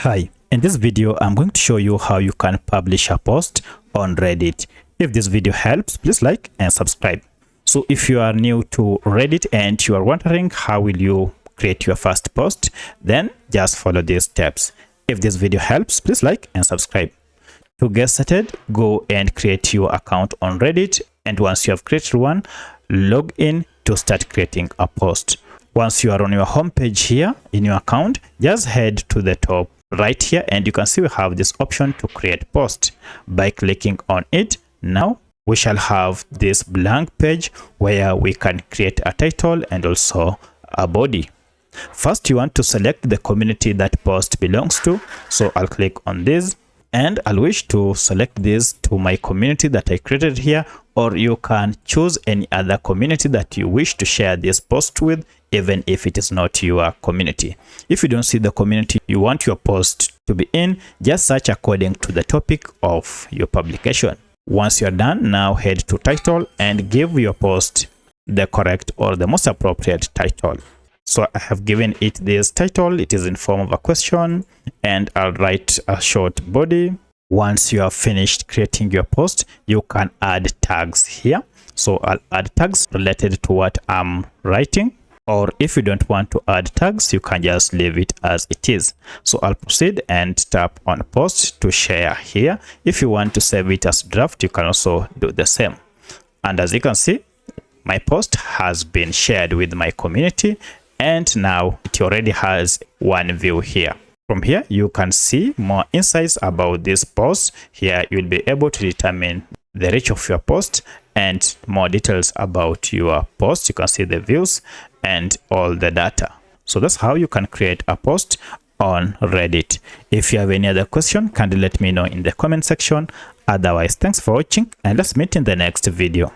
Hi, in this video I'm going to show you how you can publish a post on Reddit. If this video helps, please like and subscribe. So if you are new to Reddit and you are wondering how will you create your first post, then just follow these steps. If this video helps, please like and subscribe. To get started, go and create your account on Reddit, and once you have created one, log in to start creating a post. Once you are on your home page here in your account, just head to the top right here and you can see we have this option to create post. By clicking on it, now we shall have this blank page where we can create a title and also a body. First, you want to select the community that post belongs to, so I'll click on this and I'll wish to select this to my community that I created here, or you can choose any other community that you wish to share this post with, even if it is not your community. If you don't see the community you want your post to be in, just search according to the topic of your publication. Once you're done, now head to title and give your post the correct or the most appropriate title. So I have given it this title. It is in form of a question, and I'll write a short body. Once you have finished creating your post, you can add tags here. So I'll add tags related to what I'm writing. Or if you don't want to add tags, you can just leave it as it is. So I'll proceed and tap on post to share here. If you want to save it as draft, you can also do the same. And as you can see, my post has been shared with my community, and now it already has one view here. From here, you can see more insights about this post. Here, you'll be able to determine the reach of your post and more details about your post. You can see the views and all the data. So that's how you can create a post on Reddit. If you have any other question, kindly let me know in the comment section. Otherwise, thanks for watching and let's meet in the next video.